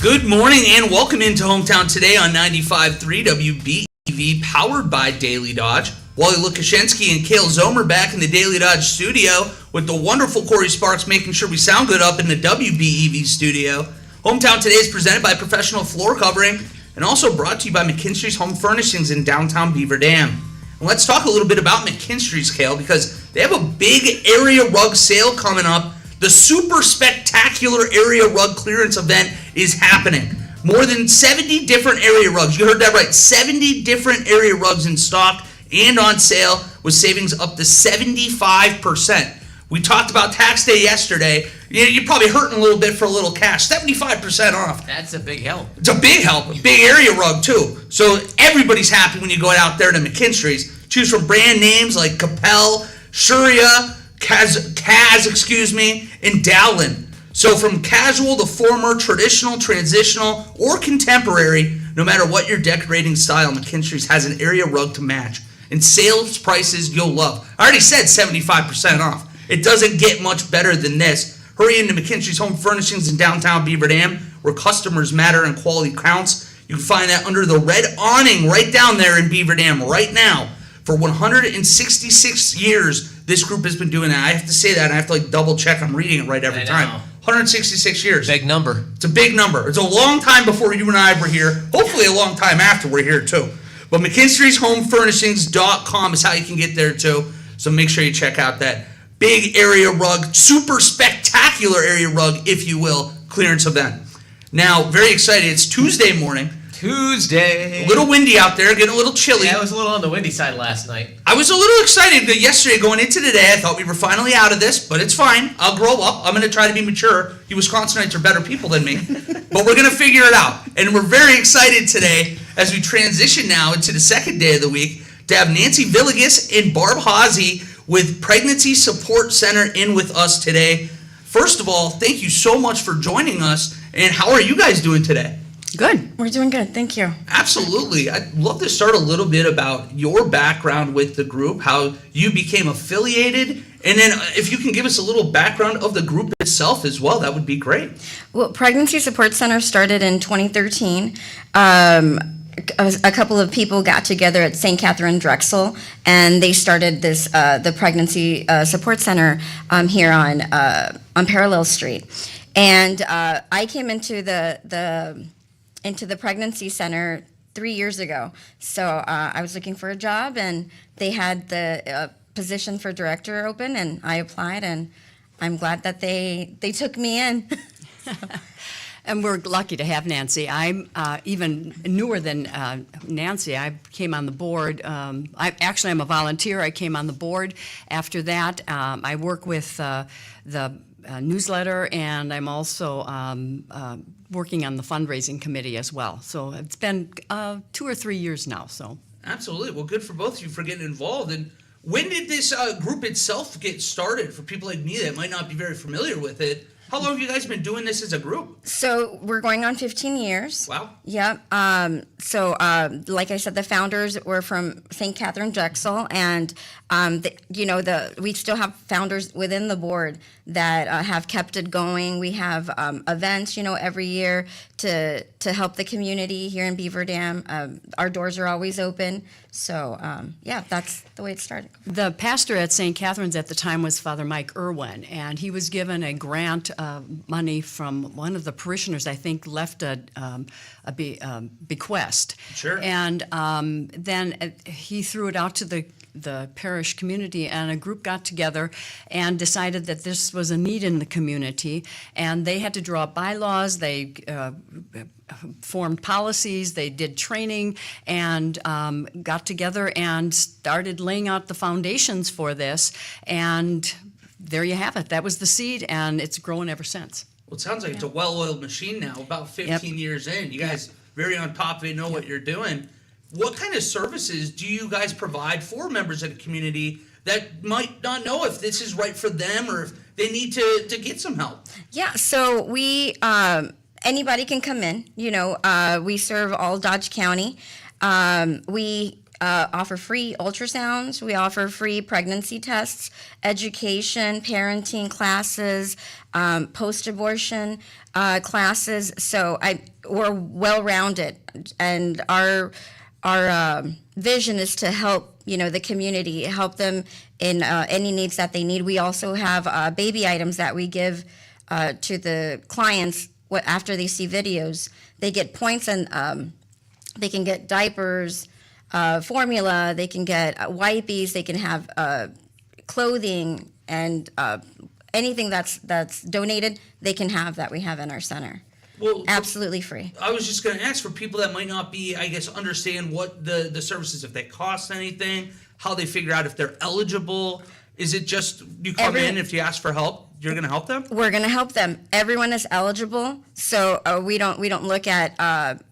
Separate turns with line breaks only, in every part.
Good morning and welcome into Hometown Today on 95.3 WBEV, powered by Daily Dodge. Wally Lukashenski and Cale Zomer back in the Daily Dodge studio with the wonderful Corey Sparks making sure we sound good up in the WBEV studio. Hometown Today is presented by Professional Floor Covering and also brought to you by McKinstry's Home Furnishings in downtown Beaver Dam. And let's talk a little bit about McKinstry's, Cale, because they have a big area rug sale coming up. The super spectacular area rug clearance event is happening. More than 70 different area rugs. You heard that right. 70 different area rugs in stock and on sale with savings up to 75%. We talked about tax day yesterday. You're probably hurting a little bit for a little cash. 75% off.
That's a big help.
It's a big help. A big area rug, too. So everybody's happy when you go out there to McKinstry's. Choose from brand names like Capel, Shuria, Kaz, and Dowlin. So from casual to former, traditional, transitional, or contemporary, no matter what your decorating style, McKinstry's has an area rug to match. And sales prices you'll love. I already said 75% off. It doesn't get much better than this. Hurry into McKinstry's Home Furnishings in downtown Beaver Dam, where customers matter and quality counts. You can find that under the red awning right down there in Beaver Dam right now. For 166 years, this group has been doing that. I have to say that, and I have to double check I'm reading it right every time. 166 years.
Big number.
It's a big number. It's a long time before you and I were here. Hopefully a long time after we're here, too. But McKinstry'sHomeFurnishings.com is how you can get there, too. So make sure you check out that big area rug, super spectacular area rug, if you will, clearance event. Now, very excited. It's Tuesday morning.
Tuesday.
A little windy out there, getting a little chilly.
Yeah, it was a little on the windy side last night.
I was a little excited yesterday going into today. I thought we were finally out of this, but it's fine. I'll grow up. I'm going to try to be mature. You Wisconsinites are better people than me. But we're going to figure it out. And we're very excited today as we transition now into the second day of the week to have Nancy Villegas and Barb Hawsey with Pregnancy Support Center in with us today. First of all, thank you so much for joining us. And how are you guys doing today?
Good. We're doing good. Thank you.
Absolutely. I'd love to start a little bit about your background with the group, how you became affiliated, and then if you can give us a little background of the group itself as well, that would be great.
Well, Pregnancy Support Center started in 2013. A couple of people got together at St. Catherine Drexel, and they started this the Pregnancy Support Center here on Parallel Street. And I came into the Pregnancy Center 3 years ago. So I was looking for a job, and they had the position for director open, and I applied, and I'm glad that they took me in.
And we're lucky to have Nancy. I'm even newer than Nancy. I came on the board. I'm a volunteer. I came on the board. After that, I work with the newsletter, and I'm also working on the fundraising committee as well. So it's been 2 or 3 years now. So
absolutely. Well, good for both of you for getting involved. And when did this group itself get started? For people like me that might not be very familiar with it, how long have you guys been doing this as a group?
So we're going on 15 years.
Wow.
Yep. Like I said, the founders were from St. Catherine Drexel, and we still have founders within the board that have kept it going. We have events, every year to help the community here in Beaver Dam. Our doors are always open. So, that's the way it started.
the pastor at St. Catherine's at the time was Father Mike Irwin, and he was given a grant money from one of the parishioners, I think, left a bequest.
Sure.
And then he threw it out to the parish community, and a group got together and decided that this was a need in the community, and they had to draw up bylaws. They formed policies, they did training, and got together and started laying out the foundations for this, and there you have it. That was the seed, and it's grown ever since.
Well, it sounds like it's a well-oiled machine now, about 15 years in. You guys very on top of it, know what you're doing. What kind of services do you guys provide for members of the community that might not know if this is right for them or if they need to get some help?
Yeah, so we anybody can come in. We serve all Dodge County. We offer free ultrasounds. We offer free pregnancy tests, education, parenting classes, post-abortion classes. So we're well-rounded, and our vision is to help the community, help them in any needs that they need. We also have baby items that we give to the clients after they see videos. They get points, and they can get diapers, formula, they can get wipies, they can have clothing, and anything that's donated, they can have that we have in our center.
Well,
Absolutely free.
I was just going to ask for people that might not be, I guess, understand what the services, if they cost anything, how they figure out if they're eligible. Is it just you come in, if you ask for help, you're going to help them?
We're going to help them. Everyone is eligible, so we don't look at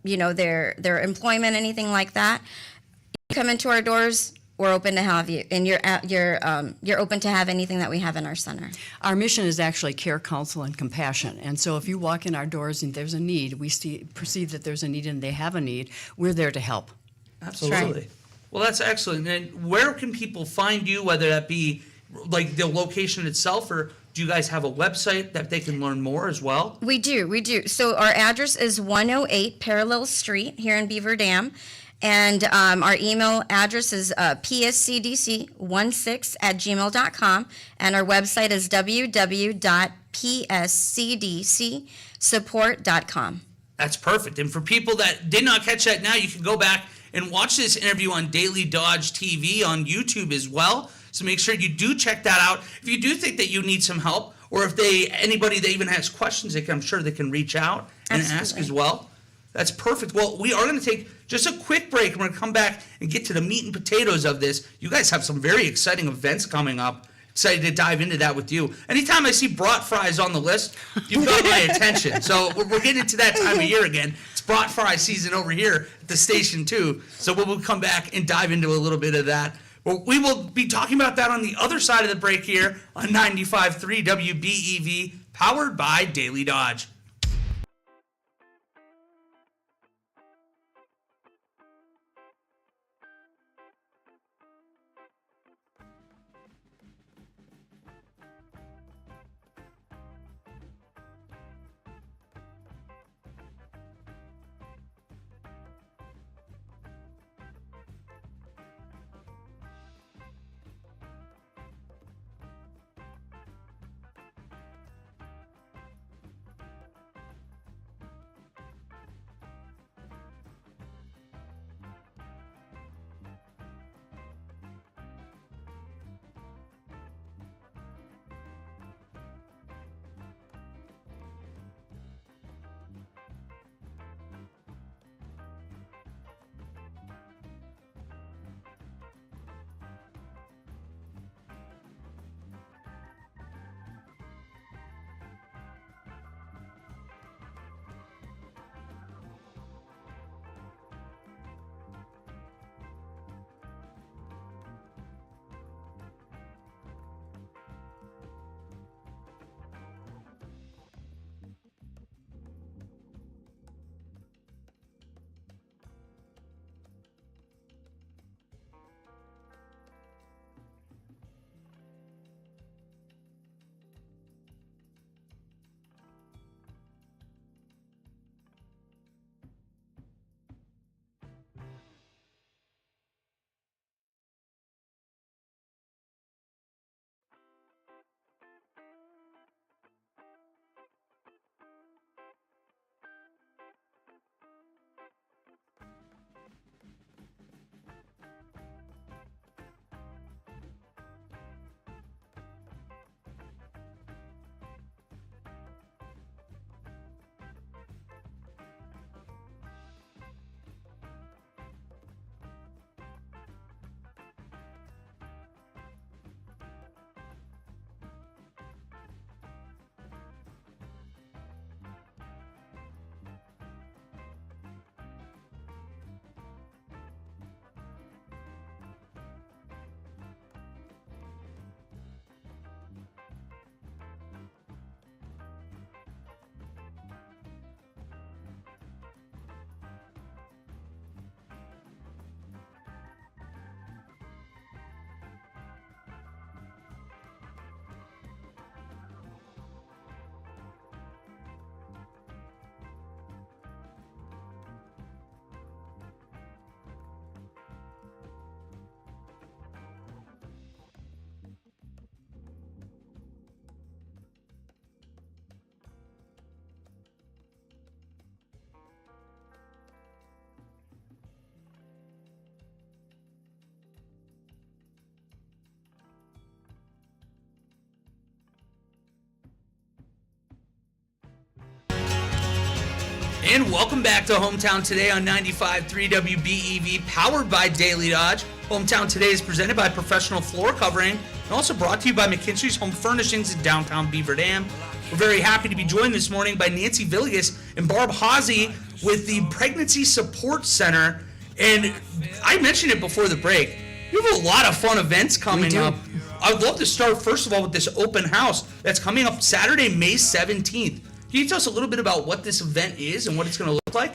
their employment, anything like that. You come into our doors, we're open to have you, and you're open to have anything that we have in our center.
Our mission is actually care, counsel, and compassion. And so if you walk in our doors and there's a need, we perceive that there's a need and they have a need, we're there to help.
Absolutely.
Right.
Well, that's excellent. And where can people find you, whether that be like the location itself, or do you guys have a website that they can learn more as well?
We do. So our address is 108 Parallel Street here in Beaver Dam. And our email address is pscdc16@gmail.com. And our website is www.pscdcsupport.com.
That's perfect. And for people that did not catch that now, you can go back and watch this interview on Daily Dodge TV on YouTube as well. So make sure you do check that out. If you do think that you need some help, or if anybody that even has questions, I'm sure they can reach out and ask as well. That's perfect. Well, we are going to take just a quick break. We're going to come back and get to the meat and potatoes of this. You guys have some very exciting events coming up. Excited to dive into that with you. Anytime I see brat fries on the list, you've got my attention. So we're getting to that time of year again. It's brat fry season over here at the station too. So we'll come back and dive into a little bit of that. Well, we will be talking about that on the other side of the break here on 95.3 WBEV, powered by Daily Dodge. And welcome back to Hometown Today on 95.3 WBEV, powered by Daily Dodge. Hometown Today is presented by Professional Floor Covering and also brought to you by McKinstry's Home Furnishings in downtown Beaver Dam. We're very happy to be joined this morning by Nancy Villegas and Barb Hawsey with the Pregnancy Support Center. And I mentioned it before the break. You have a lot of fun events coming up. I would love to start, first of all, with this open house that's coming up Saturday, May 17th. Can you tell us a little bit about what this event is and what it's going to look like?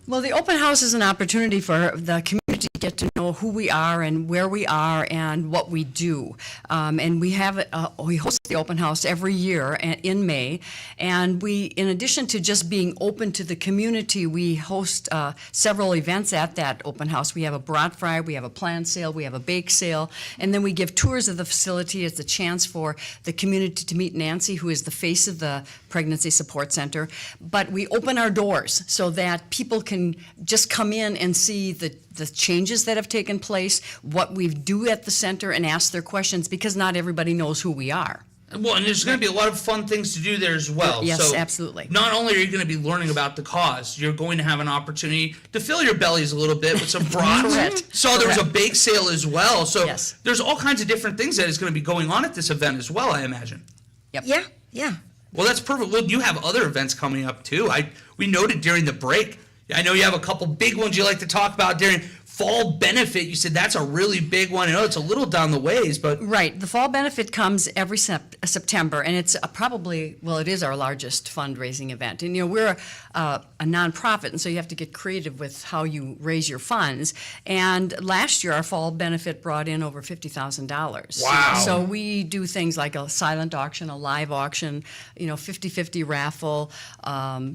Well, the open house is an opportunity for the community to get to know who we are and where we are and what we do. And we host the open house every year in May. And we, in addition to just being open to the community, we host several events at that open house. We have a brat fry, we have a plant sale, we have a bake sale, and then we give tours of the facility. It's a chance for the community to meet Nancy, who is the face of the Pregnancy Support Center. But we open our doors so that people can just come in and see the changes that have taken place, what we do at the center, and ask their questions, because not everybody knows who we are.
Well, and there's going to be a lot of fun things to do there as well.
Yes,
so
absolutely.
Not only are you going to be learning about the cause, you're going to have an opportunity to fill your bellies a little bit with some brats.
Correct.
So there was a bake sale as well. So
Yes.
there's all kinds of different things that is going to be going on at this event as well, I imagine.
Yep.
Yeah.
Well, that's perfect. Well, you have other events coming up too. We noted during the break. I know you have a couple big ones you like to talk about during Fall Benefit. You said that's a really big one. I know it's a little down the ways, but...
Right. The Fall Benefit comes every September, and it's it is our largest fundraising event. And, we're a nonprofit, and so you have to get creative with how you raise your funds. And last year, our Fall Benefit brought in over $50,000.
Wow.
So we do things like a silent auction, a live auction, 50-50 raffle.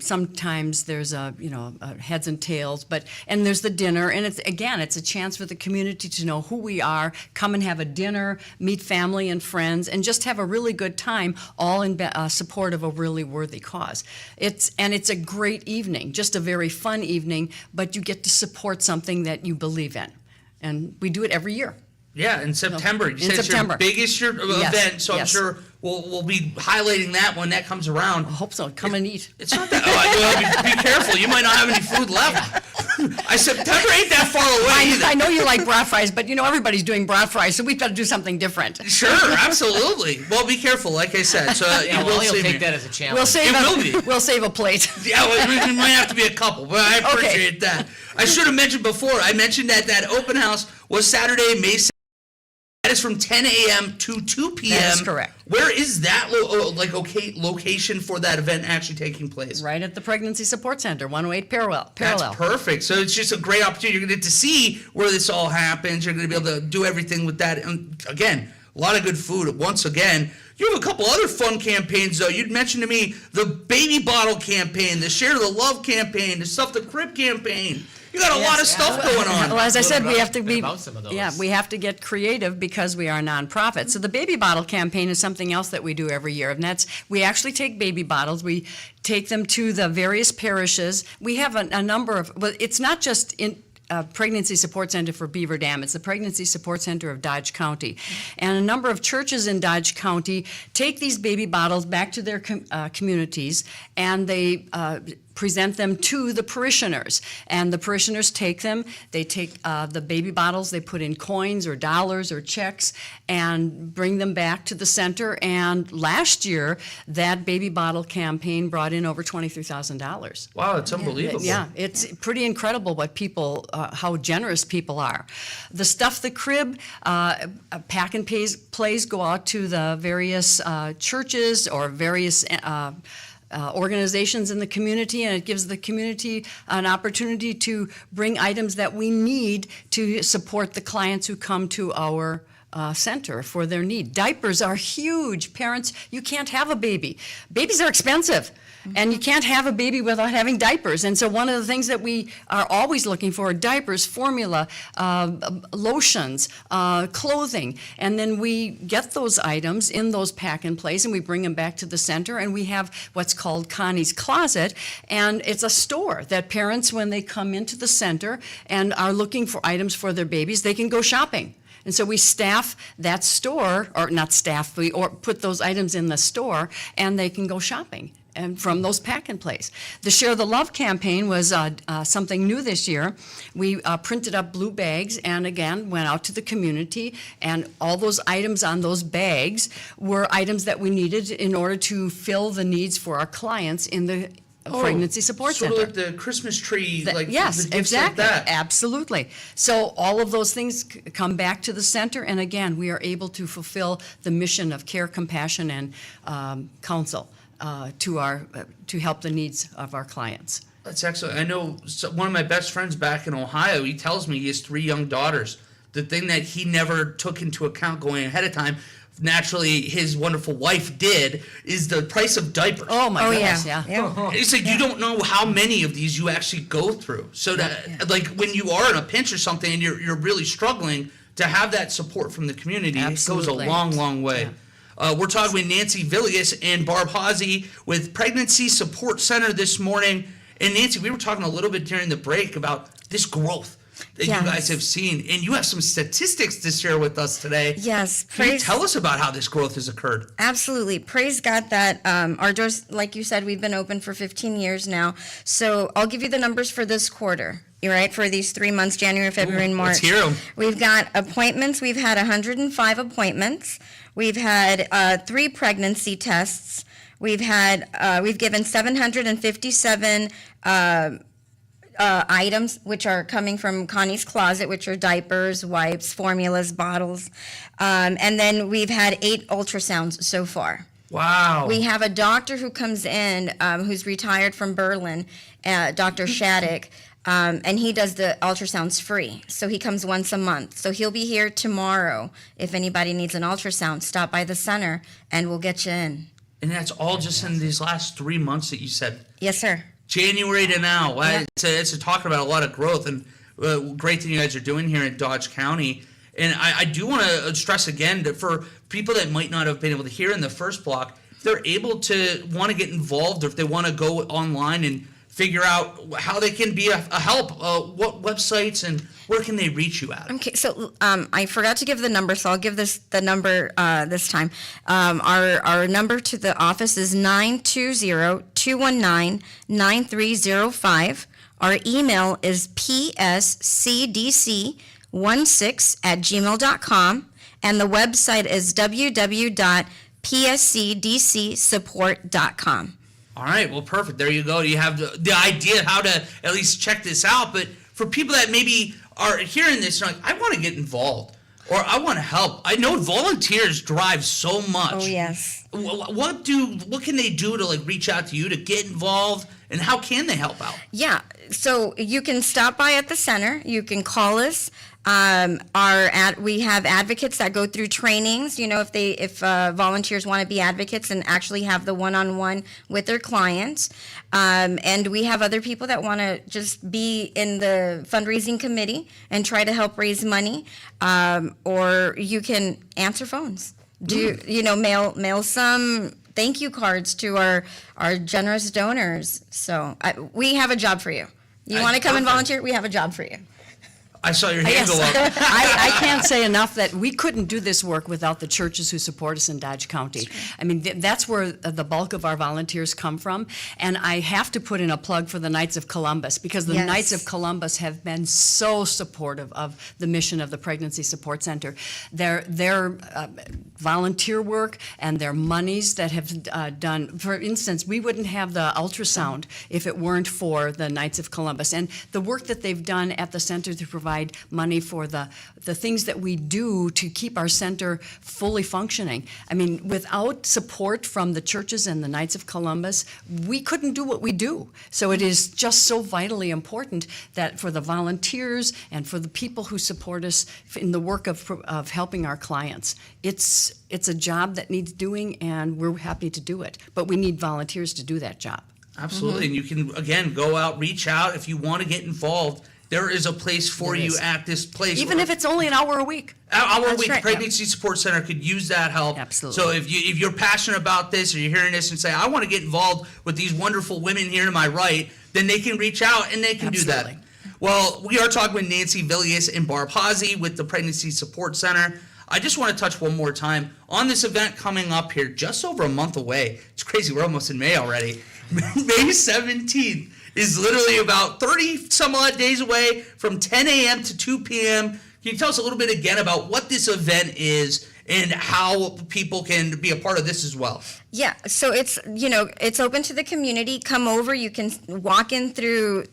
Sometimes there's a heads and tails, and there's the dinner, and it's a chance for the community to know who we are, come and have a dinner, meet family and friends, and just have a really good time, all in support of a really worthy cause. It's a great evening, just a very fun evening, but you get to support something that you believe in. And we do it every year.
Yeah, in September. You said
September.
It's your biggest event, so
yes.
I'm sure we'll be highlighting that when that comes around.
I hope so. Come and eat.
It's not that... be careful. You might not have any food left. September ain't that far away either.
I know you like brat fries, but everybody's doing brat fries, so we've got to do something different.
Sure, absolutely. Well, be careful, like I said. So
Yeah,
you will
you'll
see
take
me.
that as a challenge.
We'll save a plate.
Yeah, it might have to be a couple, but I appreciate that. I should have mentioned before. I mentioned that open house was Saturday, May 7th. That is from 10 a.m. to 2 p.m.
That is correct.
Where is that location for that event actually taking place?
Right at the Pregnancy Support Center, 108 Parallel.
That's perfect. So it's just a great opportunity. You're going to get to see where this all happens. You're going to be able to do everything with that. And again, a lot of good food. Once again, you have a couple other fun campaigns, though. You'd mentioned to me the baby bottle campaign, the Share the Love campaign, the Stuff the Crib campaign. You got a lot of stuff going on.
Well, as I said, we have to
about some of those.
we have to get creative because we are a nonprofit. So the baby bottle campaign is something else that we do every year, and we actually take baby bottles. We take them to the various parishes. We have a number of. Well, it's not just in. Pregnancy Support Center for Beaver Dam. It's the Pregnancy Support Center of Dodge County. And a number of churches in Dodge County take these baby bottles back to their communities, and they present them to the parishioners. And the parishioners take them, they take the baby bottles, they put in coins or dollars or checks, and bring them back to the center. And last year, that baby bottle campaign brought in over $23,000.
Wow, it's unbelievable.
Yeah, it's pretty incredible what people, how generous people are. The Stuff the Crib, pack and plays go out to the various churches or various organizations in the community, and it gives the community an opportunity to bring items that we need to support the clients who come to our center for their need. Diapers are huge. Parents, you can't have a baby. Babies are expensive. And you can't have a baby without having diapers. And so one of the things that we are always looking for are diapers, formula, lotions, clothing. And then we get those items in those pack and plays, and we bring them back to the center. And we have what's called Connie's Closet. And it's a store that parents, when they come into the center and are looking for items for their babies, they can go shopping. And so we staff that store, or not staff, or put those items in the store, and they can go shopping. and from those pack-and-plays. The Share the Love campaign was something new this year. We printed up blue bags and again went out to the community, and all those items on those bags were items that we needed in order to fill the needs for our clients in the Pregnancy Support
sort
Center.
of like the Christmas tree,
Yes,
the gifts
exactly.
like that.
Absolutely. So all of those things come back to the center, and again, we are able to fulfill the mission of care, compassion, and counsel to help the needs of our clients.
That's excellent. I know one of my best friends back in Ohio, he tells me he has 3 young daughters. The thing that he never took into account going ahead of time, naturally his wonderful wife did, is the price of diapers.
Oh my
Oh,
goodness,
yeah.
yeah.
He said you don't know how many of these you actually go through. So that, like, when you are in a pinch or something and you're really struggling, to have that support from the community, it goes
Absolutely.
a long, long way. We're talking with Nancy Villius and Barb Hawsey with Pregnancy Support Center this morning. And Nancy, we were talking a little bit during the break about this growth that
Yes.
you guys have seen. And you have some statistics to share with us today.
Yes,
Can you tell us about how this growth has occurred?
Absolutely. Praise God that our doors, like you said, we've been open for 15 years now. So I'll give you the numbers for this quarter, you're right, for these 3 months, January, February, and March.
Let's hear 'em.
We've got appointments. We've had 105 appointments. We've had 3 pregnancy tests. We've given 757 items, which are coming from Connie's Closet, which are diapers, wipes, formulas, bottles. And then we've had 8 ultrasounds so far.
Wow.
We have a doctor who comes in, who's retired from Berlin, Dr. Shattuck, and he does the ultrasounds free. So he comes once a month. So he'll be here tomorrow. If anybody needs an ultrasound, stop by the center and we'll get you in.
And that's all just in these last 3 months that you said.
Yes, sir.
January to now.
Yeah.
It's talking about a lot of growth and great thing you guys are doing here in Dodge County. And I do want to stress again that for people that might not have been able to hear in the first block, if they're able to want to get involved, or if they want to go online and figure out how they can be a help, what websites and where can they reach you at?
Okay, so I forgot to give the number, so I'll give the number this time. Our number to the office is 920-219-9305. Our email is pscdc16@gmail.com, and the website is www.pscdcsupport.com.
All right, well, perfect. There you go. You have the idea how to at least check this out. But for people that maybe are hearing this and are like, I want to get involved or I want to help. I know volunteers drive so much.
Oh, yes.
What can they do to like reach out to you to get involved, and how can they help out?
Yeah, so you can stop by at the center. You can call us. We have advocates that go through trainings. You know, if volunteers want to be advocates and actually have the one-on-one with their clients, and we have other people that want to just be in the fundraising committee and try to help raise money, or you can answer phones. Mail some thank you cards to our generous donors. So we have a job for you. You want to come and
Perfect.
volunteer? We have a job for you.
I saw your hand
Yes.
go up.
I can't say enough that we couldn't do this work without the churches who support us in Dodge County. I mean, that's where the bulk of our volunteers come from. And I have to put in a plug for the Knights of Columbus, because the
Yes.
Knights of Columbus have been so supportive of the mission of the Pregnancy Support Center. Their volunteer work and their monies that have done, for instance, we wouldn't have the ultrasound if it weren't for the Knights of Columbus. And the work that they've done at the center to provide money for the things that we do to keep our center fully functioning. I mean, without support from the churches and the Knights of Columbus, we couldn't do what we do. So it is just so vitally important that for the volunteers and for the people who support us in the work of helping our clients, it's a job that needs doing, and we're happy to do it. But we need volunteers to do that job.
Absolutely. And you can, again, go out, reach out if you want to get involved. There is a place for
There
you
is.
at this place.
Even if it's only an hour a week.
Our
That's
week
right,
Pregnancy Support Center could use that help.
Absolutely.
So if you're passionate about this, or you're hearing this and say, I want to get involved with these wonderful women here to my right, then they can reach out and they can do
Absolutely.
that. Well, we are talking with Nancy Villius and Barb Hawsey with the Pregnancy Support Center. I just want to touch one more time on this event coming up here, just over a month away. It's crazy. We're almost in May already. May 17th is literally about 30 some odd days away from 10 a.m. to 2 p.m. Can you tell us a little bit again about what this event is and how people can be a part of this as well?
Yeah, so it's open to the community. Come over. You can walk in through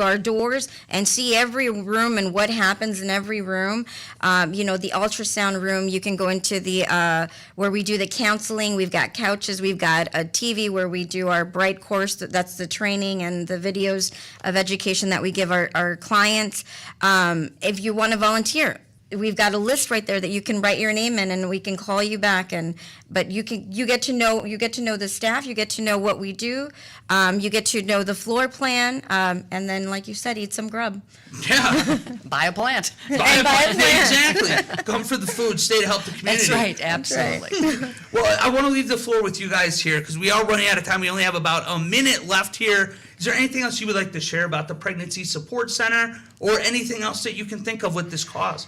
our doors and see every room and what happens in every room. The ultrasound room. You can go into the where we do the counseling. We've got couches. We've got a TV where we do our Bright course. That's the training and the videos of education that we give our clients. If you want to volunteer, we've got a list right there that you can write your name in, and we can call you back. But you get to know the staff. You get to know what we do. You get to know the floor plan, and then, like you said, eat some grub.
Yeah.
Buy a plant.
Buy a plant. Exactly. Come for the food. Stay to help the community.
That's right. Absolutely.
Well, I want to leave the floor with you guys here because we are running out of time. We only have about a minute left here. Is there anything else you would like to share about the Pregnancy Support Center or anything else that you can think of with this cause?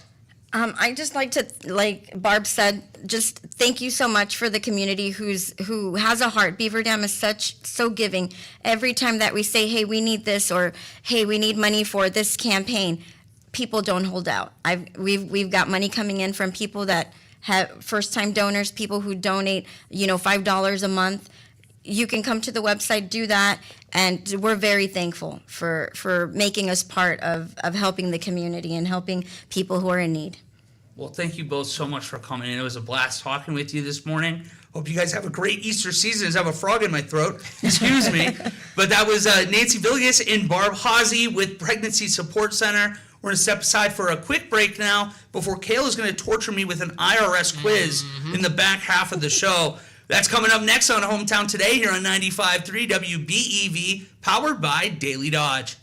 I just like to, like Barb said, just thank you so much for the community who has a heart. Beaver Dam is so giving. Every time that we say, hey, we need this, or hey, we need money for this campaign, people don't hold out. We've got money coming in from people that have first-time donors, people who donate, $5 a month. You can come to the website, do that, and we're very thankful for making us part of helping the community and helping people who are in need.
Well, thank you both so much for coming in. It was a blast talking with you this morning. Hope you guys have a great Easter season. I have a frog in my throat. Excuse me. But that was Nancy Villigas and Barb Hawsey with Pregnancy Support Center. We're going to step aside for a quick break now before Kayla's going to torture me with an IRS quiz in the back half of the show. That's coming up next on Hometown Today here on 95.3 WBEV, powered by Daily Dodge.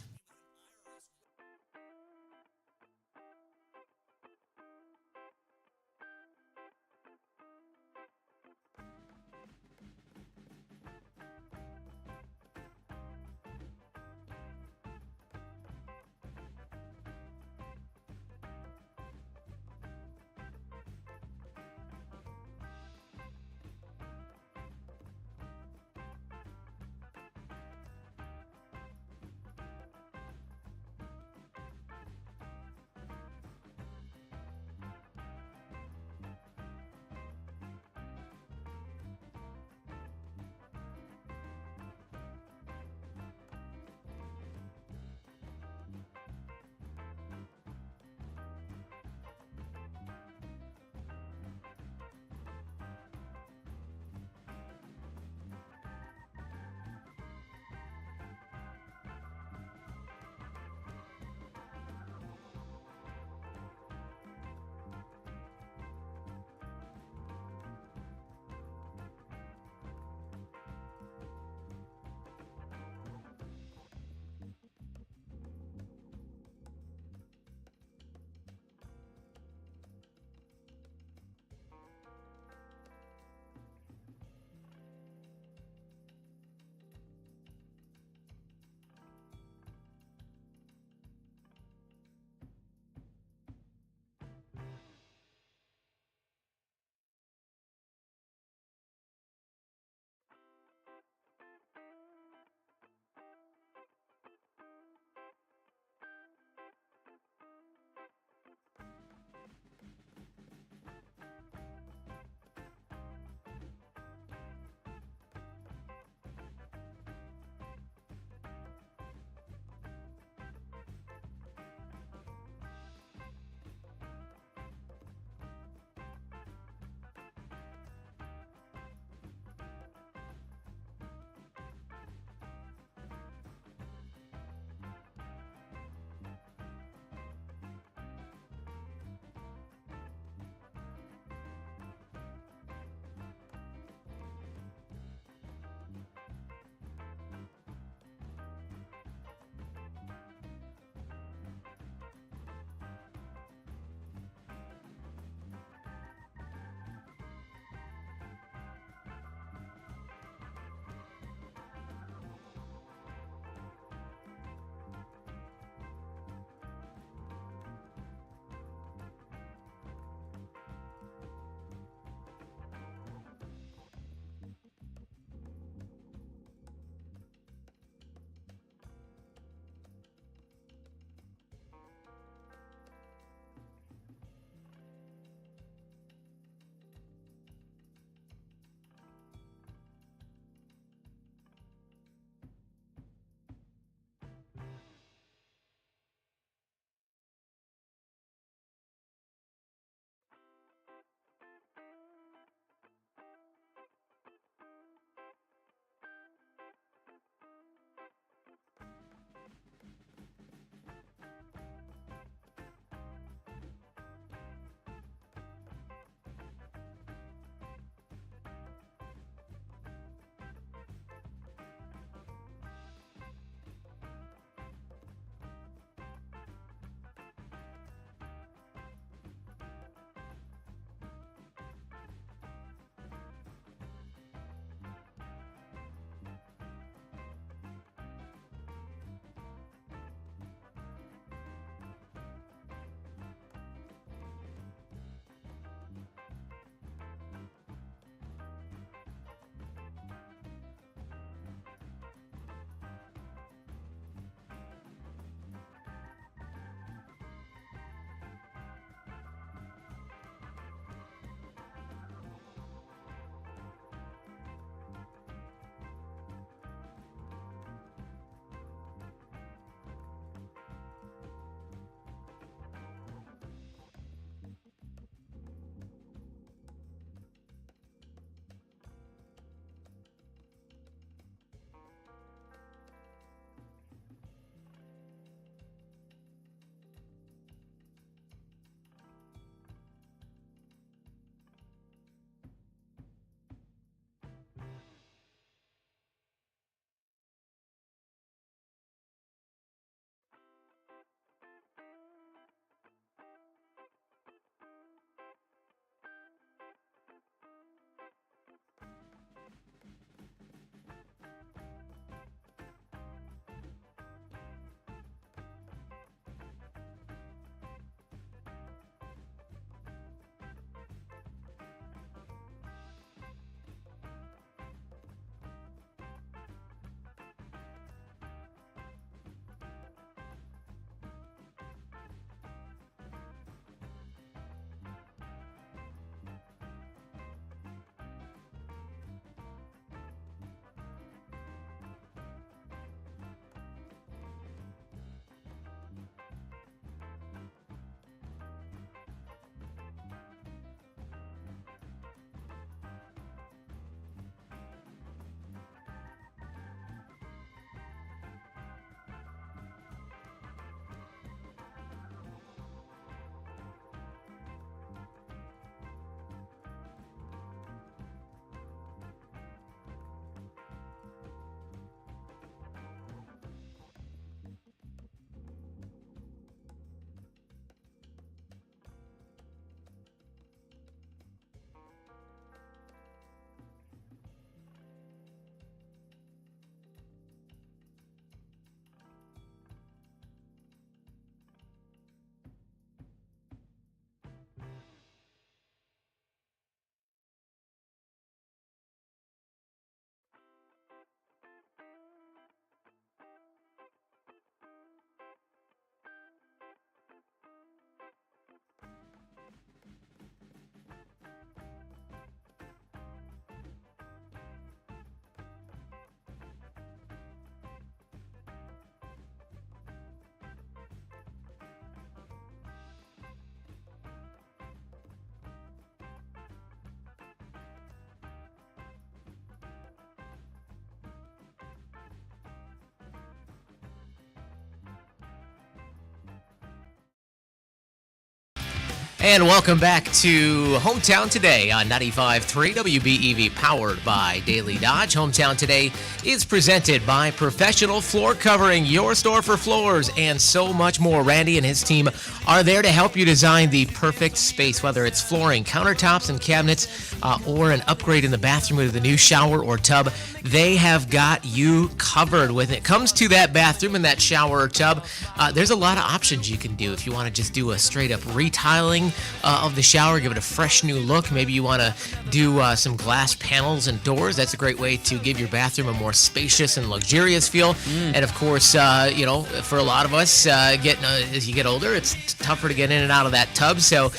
And welcome back to Hometown Today on 95.3 WBEV, powered by Daily Dodge. Hometown Today is presented by Professional Floor Covering, your store for floors and so much more. Randy and his team are there to help you design the perfect space, whether it's flooring, countertops, and cabinets, or an upgrade in the bathroom with a new shower or tub. They have got you covered. When it comes to that bathroom and that shower or tub, there's a lot of options you can do. If you want to just do a straight up retiling of the shower, give it a fresh new look. Maybe you want to do some glass panels and doors. That's a great way to give your bathroom a more spacious and luxurious feel. And of course, for a lot of us, as you get older, it's tougher to get in and out of that tub. So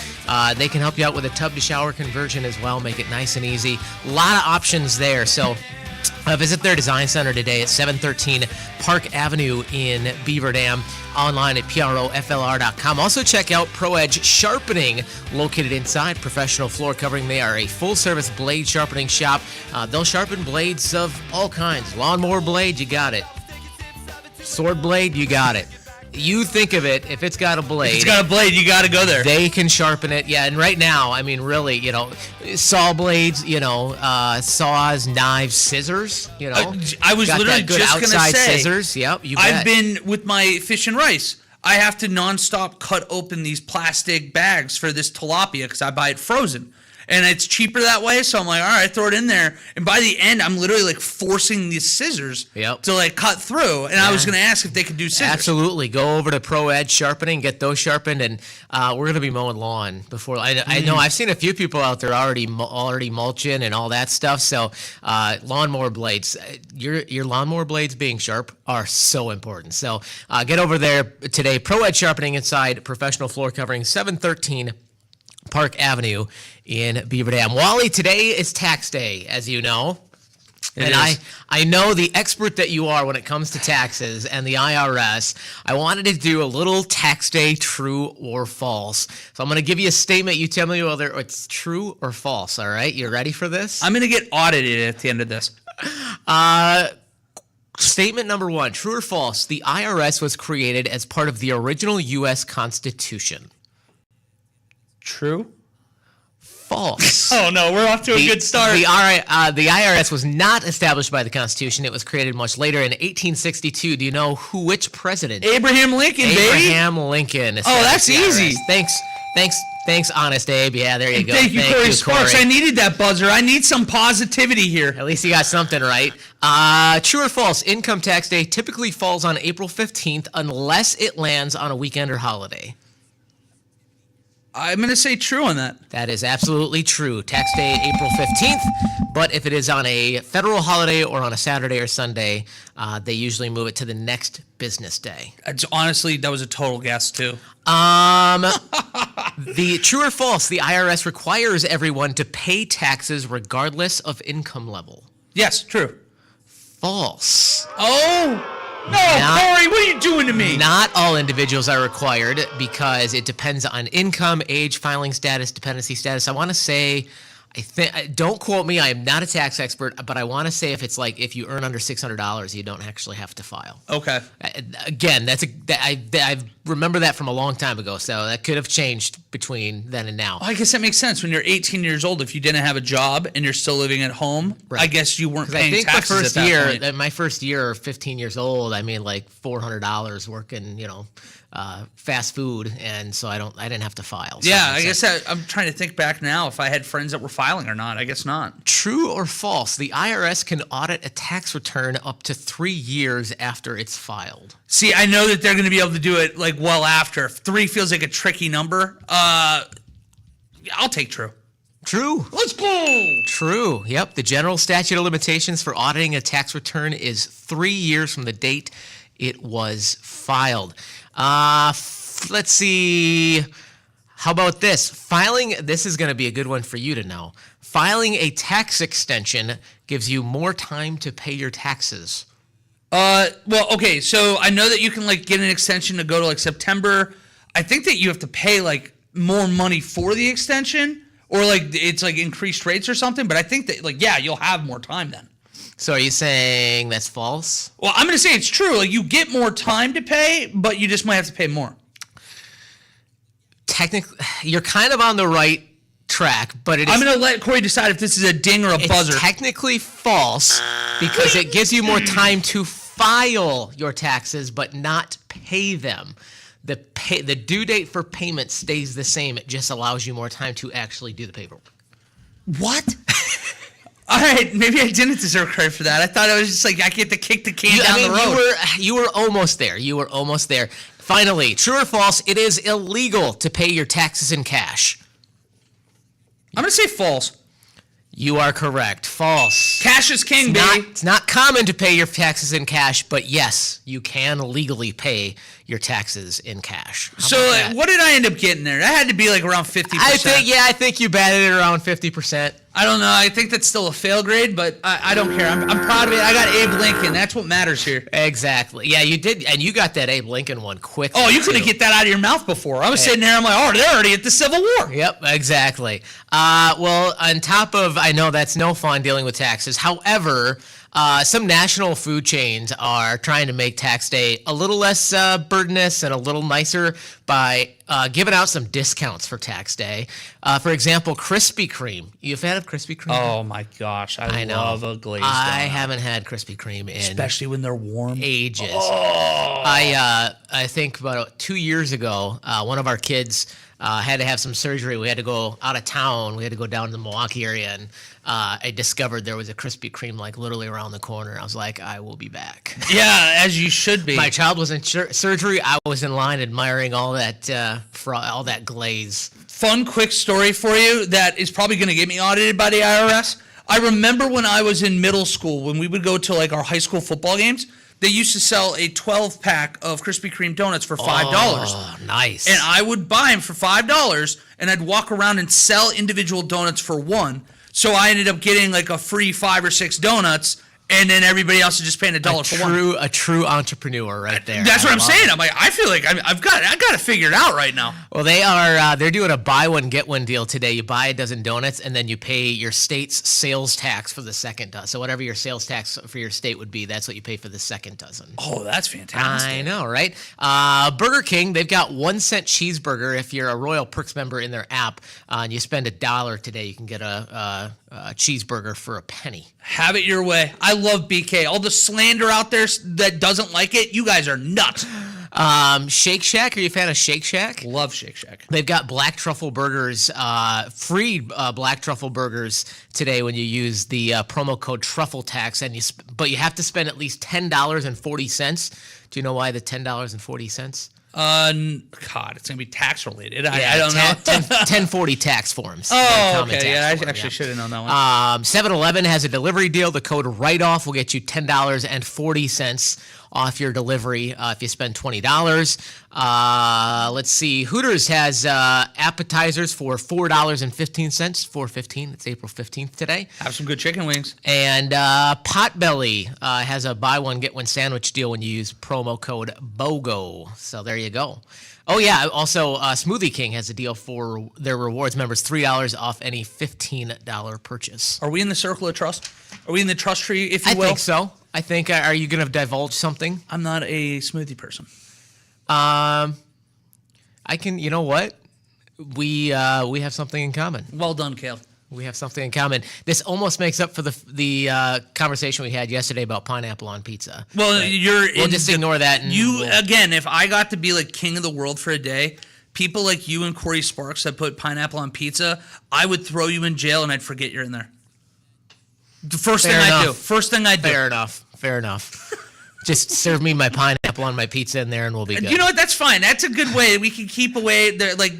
they can help you out with a tub to shower conversion as well. Make it nice and easy. A lot of options there. So visit their design center today at 713 Park Avenue in Beaver Dam, online at proflr.com. Also check out Pro Edge Sharpening, located inside Professional Floor Covering. They are a full-service blade sharpening shop. They'll sharpen blades of all kinds. Lawnmower blade, you got it. Sword blade, you got it. You think of it, if it's got a blade. If
it's got a blade, you got to go there.
They can sharpen it. Yeah, and right now, I mean, really, saw blades, saws, knives, scissors,
I was
got
literally
that good
just going to
outside
say.
scissors. Yep, you bet.
I've been with my fish and rice. I have to nonstop cut open these plastic bags for this tilapia because I buy it frozen. And it's cheaper that way, so I'm like, all right, throw it in there. And by the end, I'm literally like forcing these scissors to like cut through. And I was going to ask if they could do scissors.
Absolutely. Go over to Pro Edge Sharpening, get those sharpened, and we're going to be mowing lawn before. I know I've seen a few people out there already mulching and all that stuff. So lawnmower blades, your lawnmower blades being sharp are so important. So get over there today. Pro Edge Sharpening inside Professional Floor Covering, 713 Park Avenue in Beaver Dam. Wally, today is tax day, as you know. And I know the expert that you are when it comes to taxes and the IRS. I wanted to do a little tax day true or false. So I'm going to give you a statement. You tell me whether it's true or false, all right? You ready for this?
I'm going to get audited at the end of this.
Statement number one, true or false? The IRS was created as part of the original U.S. Constitution.
True?
False.
Oh, no, we're off to a good start.
The IRS was not established by the Constitution. It was created much later in 1862. Do you know which president?
Abraham Lincoln, baby.
Abraham Lincoln.
Oh, that's easy.
Thanks, Honest Abe. Yeah, there you go.
Thank you, Corey Sparks. I needed that buzzer. I need some positivity here.
At least you got something right. True or false? Income tax day typically falls on April 15th unless it lands on a weekend or holiday.
I'm going to say true on that.
That is absolutely true. Tax day, April 15th. But if it is on a federal holiday or on a Saturday or Sunday, they usually move it to the next business day.
Honestly, that was a total guess, too.
The true or false, the IRS requires everyone to pay taxes regardless of income level.
Yes, true.
False.
Oh! No, Corey, what are you doing to me?
Not all individuals are required because it depends on income, age, filing status, dependency status. I want to say, don't quote me, I am not a tax expert, but I want to say if you earn under $600, you don't actually have to file.
Okay.
Again, I remember that from a long time ago, so that could have changed between then and now.
I guess that makes sense. When you're 18 years old, if you didn't have a job and you're still living at home, right. I guess you weren't paying taxes at that point.
My first year, 15 years old, I made like $400 working, fast food, and so I didn't have to file. So
yeah, I guess I'm trying to think back now if I had friends that were filing or not. I guess not.
True or false? The IRS can audit a tax return up to 3 years after it's filed.
See, I know that they're going to be able to do it like well after. 3 feels like a tricky number. I'll take true.
True.
Let's go.
True. Yep. The general statute of limitations for auditing a tax return is 3 years from the date it was filed. Let's see. How about this? This is going to be a good one for you to know. Filing a tax extension gives you more time to pay your taxes.
Well, okay, so I know that you can get an extension to go to September. I think that you have to pay more money for the extension, or it's increased rates or something, but I think that you'll have more time then.
So are you saying that's false?
Well, I'm going to say it's true. You get more time to pay, but you just might have to pay more.
technically, you're kind of on the right track, but
I'm going to let Corey decide if this is a ding or a buzzer.
It's technically false because it gives you more time to file your taxes but not pay them. The due date for payment stays the same. It just allows you more time to actually do the paperwork.
What? All right, maybe I didn't deserve credit for that. I thought it was just like I get to kick the can down the road.
You were almost there. You were almost there. Finally, true or false, it is illegal to pay your taxes in cash.
I'm going to say false.
You are correct. False.
Cash is king, baby.
It's not common to pay your taxes in cash, but yes, you can legally pay your taxes in cash.
So what did I end up getting there? That had to be like around 50%.
I think you batted it around 50%.
I don't know. I think that's still a fail grade, but I don't care. I'm proud of it. I got Abe Lincoln. That's what matters here.
Exactly. Yeah, you did, and you got that Abe Lincoln one quick.
Oh, you couldn't get that out of your mouth before. I was sitting there. I'm like, oh, they're already at the Civil War.
Yep, exactly. Well, on top of, I know that's no fun dealing with taxes. However, some national food chains are trying to make tax day a little less burdenous and a little nicer by giving out some discounts for tax day. For example, Krispy Kreme. You a fan of Krispy Kreme?
Oh my gosh, I love a glazed donut.
I haven't had Krispy Kreme in
especially when they're warm.
Ages.
Oh.
I think about 2 years ago, one of our kids had to have some surgery. We had to go out of town. We had to go down to the Milwaukee area, and I discovered there was a Krispy Kreme like literally around the corner. I was like, I will be back.
Yeah, as you should be.
My child was in surgery. I was in line admiring all that all that glaze.
Fun, quick story for you that is probably going to get me audited by the IRS. I remember when I was in middle school, when we would go to like our high school football games, they used to sell a 12-pack of Krispy Kreme donuts for $5.
Oh, nice.
And I would buy them for $5, and I'd walk around and sell individual donuts for $1. So I ended up getting like a free 5 or 6 donuts, and then everybody else is just paying $1 for one.
A true entrepreneur right there.
That's what I'm saying. I'm like, I feel like I got it figured out right now.
Well, they're doing a buy one get one deal today. You buy a dozen donuts and then you pay your state's sales tax for the second dozen. So whatever your sales tax for your state would be, that's what you pay for the second dozen.
Oh, that's fantastic.
I know, right? Burger King, they've got 1 cent cheeseburger. If you're a Royal Perks member in their app and you spend $1 today, you can get a cheeseburger for a penny.
Have it your way. I love BK. All the slander out there that doesn't like it, you guys are nuts.
Shake Shack, are you a fan of Shake Shack?
Love Shake Shack.
They've got black truffle burgers, free black truffle burgers today when you use the promo code truffle tax, but you have to spend at least $10.40. Do you know why the $10.40?
God, it's gonna be tax related. I don't know.
1040 tax forms.
Oh, okay. Yeah, I actually should have known that one.
7-Eleven has a delivery deal. The code write-off will get you $10.40 off your delivery if you spend $20. Let's see. Hooters has appetizers for $4.15. $4.15. It's April 15th today.
Have some good chicken wings.
And Potbelly has a buy one get one sandwich deal when you use promo code BOGO. So there you go. Oh yeah. Also, Smoothie King has a deal for their rewards members: $3 off any $15 purchase.
Are we in the circle of trust? Are we in the trust tree, if you will?
I think so. I think. Are you going to divulge something?
I'm not a smoothie person.
I can. You know what? We have something in common.
Well done, Kale.
We have something in common. This almost makes up for the conversation we had yesterday about pineapple on pizza.
Well,
we'll just ignore that. And
again, if I got to be like king of the world for a day, people like you and Corey Sparks that put pineapple on pizza, I would throw you in jail and I'd forget you're in there. The first thing I do.
Fair enough. Just serve me my pineapple on my pizza in there and we'll be good.
You know what? That's fine. That's a good way. We can keep away.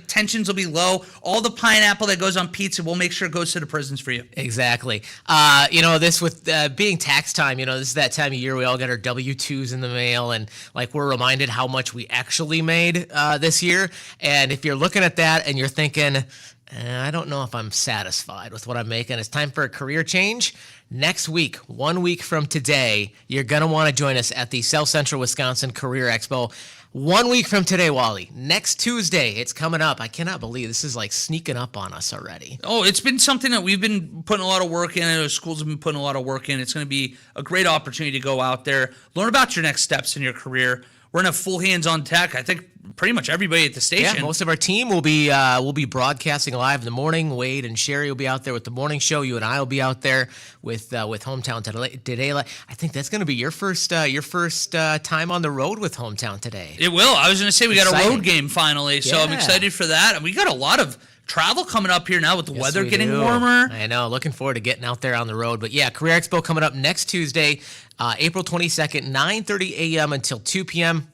Tensions will be low. All the pineapple that goes on pizza, we'll make sure it goes to the prisons for you.
Exactly. This with being tax time, this is that time of year we all get our W-2s in the mail and we're reminded how much we actually made this year. And if you're looking at that and you're thinking, I don't know if I'm satisfied with what I'm making. It's time for a career change. Next week, 1 week from today, you're going to want to join us at the South Central Wisconsin Career Expo. 1 week from today, Wally. Next Tuesday, it's coming up. I cannot believe this is sneaking up on us already.
Oh, it's been something that we've been putting a lot of work in. And schools have been putting a lot of work in. It's going to be a great opportunity to go out there, learn about your next steps in your career. we're gonna have full hands on tech. I think pretty much everybody at the station.
Yeah, most of our team will be broadcasting live in the morning. Wade and Sherry will be out there with the morning show. You and I will be out there with Hometown Today. I think that's going to be your first time on the road with Hometown Today.
It will. I was going to say we got a road game finally, so I'm
Yeah.
excited for that. And we got a lot of travel coming up here now with the weather getting warmer.
I know. Looking forward to getting out there on the road. But yeah, Career Expo coming up next Tuesday, April 22nd, 9:30 a.m. until 2 p.m.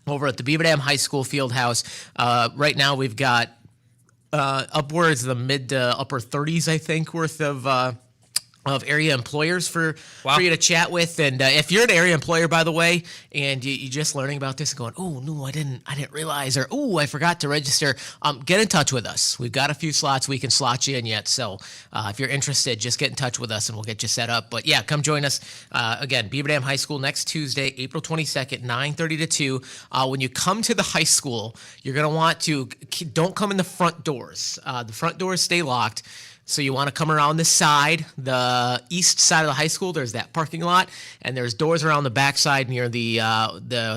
over at the Beaver Dam High School field house. Right now we've got upwards of the mid to upper 30s, I think, worth of area employers for you to chat with. And if you're an area employer, by the way, and you're just learning about this and going, oh, no, I didn't realize, or oh, I forgot to register, get in touch with us. We've got a few slots we can slot you in yet. So if you're interested, just get in touch with us and we'll get you set up. But yeah, come join us. Again, Beaver Dam High School next Tuesday, April 22nd, 9:30 to 2. When you come to the high school, you're going to want to, don't come in the front doors. The front doors stay locked. So you want to come around the side, the east side of the high school. There's that parking lot, and there's doors around the back side near the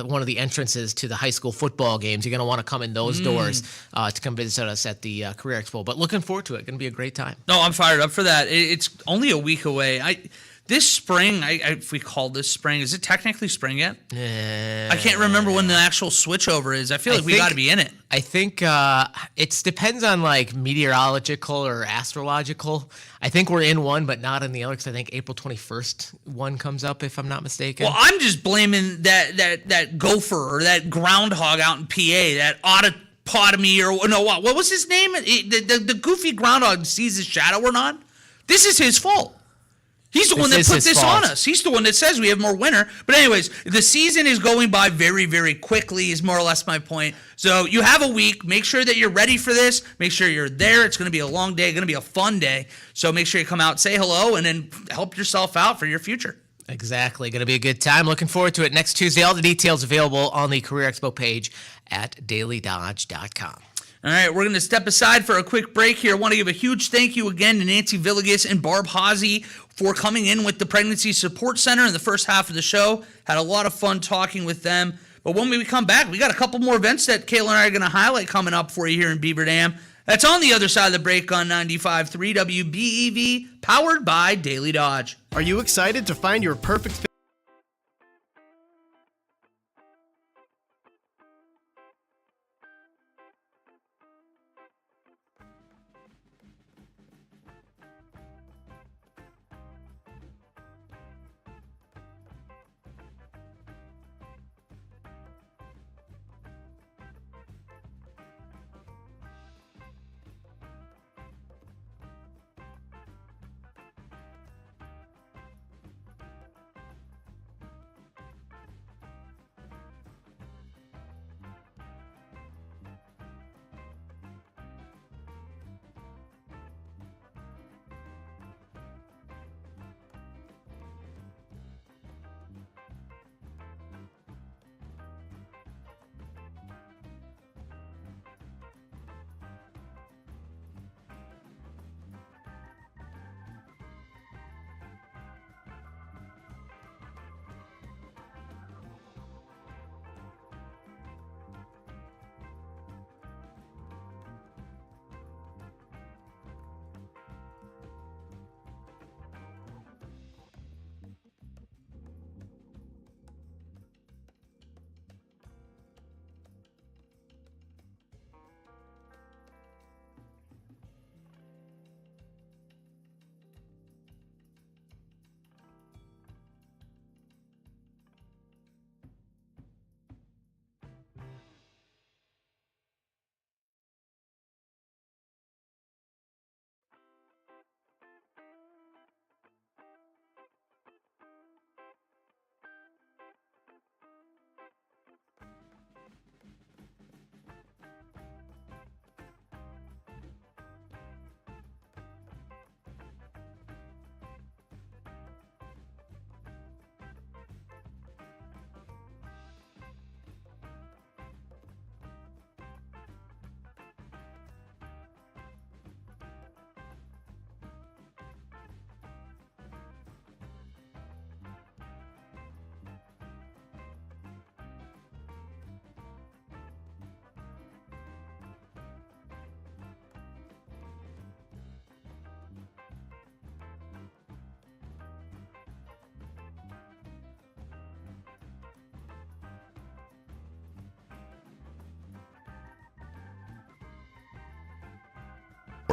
one of the entrances to the high school football games. You're going to want to come in those doors to come visit us at the Career Expo. But looking forward to it. Going to be a great time.
No, I'm fired up for that. It's only a week away. This spring, if we call this spring, is it technically spring yet? I can't remember when the actual switchover is. I feel like we got to be in it.
I think it depends on like meteorological or astrological. I think we're in one, but not in the other, because I think April 21st one comes up, if I'm not mistaken.
Well, I'm just blaming that gopher or that groundhog out in PA, that autopotomy or no, what was his name? The goofy groundhog sees his shadow or not. This is his fault. He's the one that put this on us. He's the one that says we have more winter. But anyways, the season is going by very, very quickly is more or less my point. So you have a week. Make sure that you're ready for this. Make sure you're there. It's going to be a long day. Going to be a fun day. So make sure you come out, say hello, and then help yourself out for your future.
Exactly. Going to be a good time. Looking forward to it next Tuesday. All the details available on the Career Expo page at DailyDodge.com.
All right, we're going to step aside for a quick break here. I want to give a huge thank you again to Nancy Villegas and Barb Haase for coming in with the Pregnancy Support Center in the first half of the show. Had a lot of fun talking with them. But when we come back, we got a couple more events that Kayla and I are going to highlight coming up for you here in Beaver Dam. That's on the other side of the break on 95.3 WBEV, powered by Daily Dodge.
Are you excited to find your perfect fit?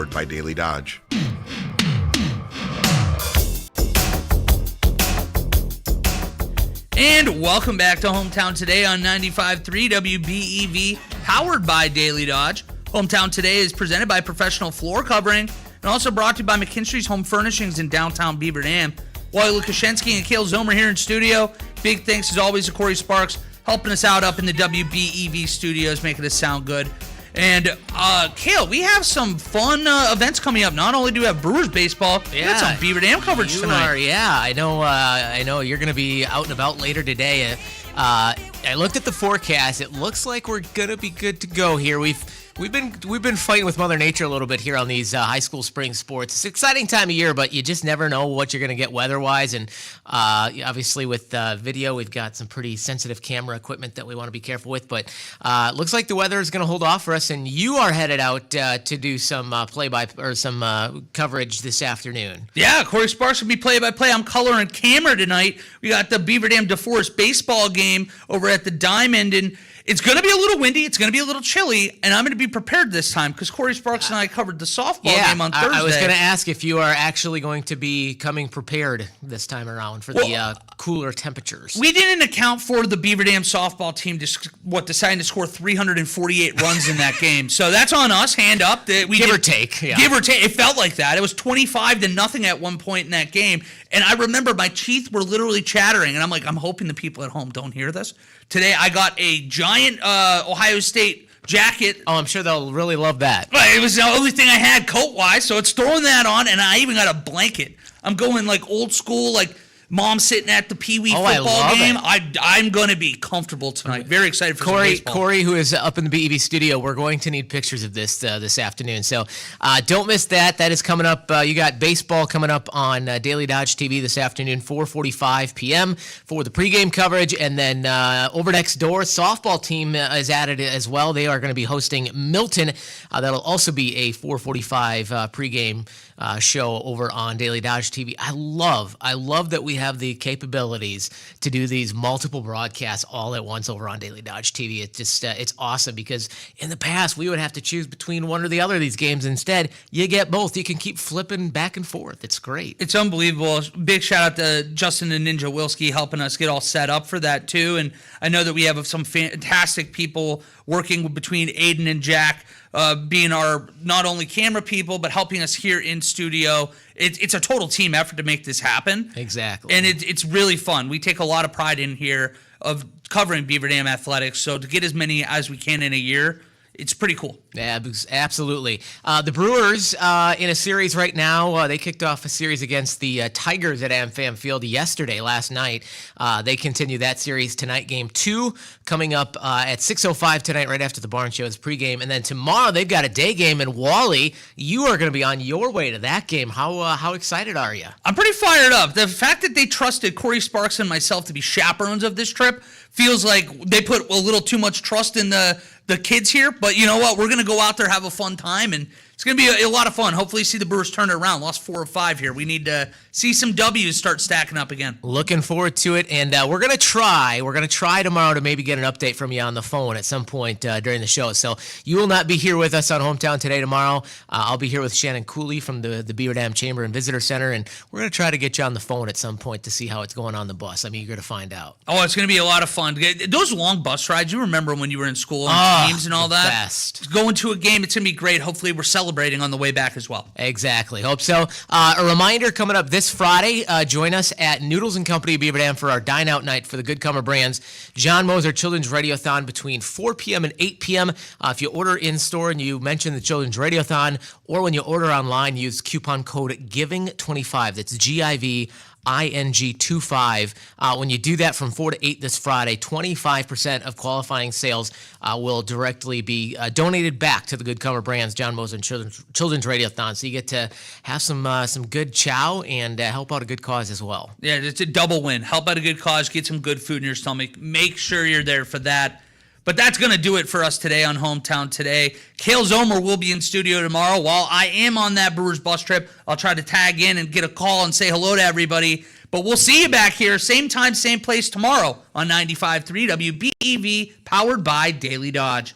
powered by Daily Dodge.
And welcome back to Hometown Today on 95.3 WBEV, powered by Daily Dodge. Hometown Today is presented by Professional Floor Covering and also brought to you by McKinstry's Home Furnishings in downtown Beaver Dam. Wally Lukashenski and Cale Zomer here in studio. Big thanks as always to Corey Sparks helping us out up in the WBEV studios, making us sound good. And Cale, we have some fun events coming up. Not only do we have Brewers baseball, we got some Beaver Dam coverage tonight.
I know you're going to be out and about later today. I looked at the forecast. It looks like we're going to be good to go here. We've been fighting with Mother Nature a little bit here on these high school spring sports. It's an exciting time of year, but you just never know what you're going to get weather-wise. And obviously with video, we've got some pretty sensitive camera equipment that we want to be careful with. But it looks like the weather is going to hold off for us, and you are headed out to do some some coverage this afternoon.
Yeah, Corey Sparks will be play-by-play. I'm color and camera tonight. We got the Beaver Dam DeForest baseball game over at the Diamond, and it's going to be a little windy. It's going to be a little chilly, and I'm going to be prepared this time because Corey Sparks and I covered the softball game on Thursday.
I was going to ask if you are actually going to be coming prepared this time around for the cooler temperatures.
We didn't account for the Beaver Dam softball team deciding to score 348 runs in that game. So that's on us. Hand up. Give
or take. Yeah.
Give or take. It felt like that. It was 25-0 at one point in that game. And I remember my teeth were literally chattering. And I'm like, I'm hoping the people at home don't hear this. Today I got a giant Ohio State jacket.
Oh, I'm sure they'll really love that.
It was the only thing I had coat-wise, so it's throwing that on, and I even got a blanket. I'm going like old school, like mom sitting at the Pee Wee football game. I'm going to be comfortable tonight. Very excited for some baseball.
Corey, who is up in the BEV studio, we're going to need pictures of this afternoon. So don't miss that. That is coming up. You got baseball coming up on Daily Dodge TV this afternoon, 4:45 p.m. for the pregame coverage. And then over next door, softball team is added as well. They are going to be hosting Milton. That'll also be a 4:45 pregame show over on Daily Dodge TV. I love that we have the capabilities to do these multiple broadcasts all at once over on Daily Dodge TV. It's just it's awesome because in the past we would have to choose between one or the other of these games. Instead, you get both. You can keep flipping back and forth. It's great.
It's unbelievable. Big shout out to Justin and Ninja Wilski helping us get all set up for that too. And I know that we have some fantastic people working between Aiden and Jack, being our not only camera people, but helping us here in studio. It's a total team effort to make this happen.
Exactly.
And it's really fun. We take a lot of pride in here of covering Beaver Dam athletics. So to get as many as we can in a year, it's pretty cool.
Yeah, absolutely. The Brewers in a series right now. They kicked off a series against the Tigers at AmFam Field last night. They continue that series tonight. Game 2 coming up at 6:05 tonight, right after the Barn Show's pregame. And then tomorrow they've got a day game. And Wally, you are going to be on your way to that game. How excited are you?
I'm pretty fired up. The fact that they trusted Corey Sparks and myself to be chaperones of this trip feels like they put a little too much trust in the kids here. But you know what? We're going to go out there, have a fun time, and it's going to be a lot of fun. Hopefully see the Brewers turn it around. Lost 4 or 5 here. We need to see some W's start stacking up again.
Looking forward to it, and we're going to try tomorrow to maybe get an update from you on the phone at some point during the show. So you will not be here with us on Hometown Today tomorrow. I'll be here with Shannon Cooley from the Beaver Dam Chamber and Visitor Center, and we're going to try to get you on the phone at some point to see how it's going on the bus. I'm eager to find out.
Oh, it's going to be a lot of fun. Those long bus rides, you remember when you were in school and teams and all that?
Best.
Going to a game, it's going to be great. Hopefully we're celebrating on the way back as well.
Exactly. Hope so. A reminder coming up this Friday, join us at Noodles & Company Beaver Dam for our Dine Out Night for the Good Comer Brands John Moser Children's Radiothon between 4 p.m. and 8 p.m. If you order in-store and you mention the Children's Radiothon, or when you order online, use coupon code GIVING25. That's GIVING25. When you do that from 4 to 8 this Friday, 25% of qualifying sales will directly be donated back to the Good Comer Brands John Moser Children's Radiothon. So you get to have some good chow and help out a good cause as well.
Yeah, it's a double win. Help out a good cause, get some good food in your stomach. Make sure you're there for that. But that's going to do it for us today on Hometown Today. Cale Zomer will be in studio tomorrow. While I am on that Brewers bus trip, I'll try to tag in and get a call and say hello to everybody. But we'll see you back here, same time, same place tomorrow on 95.3 WBEV, powered by Daily Dodge.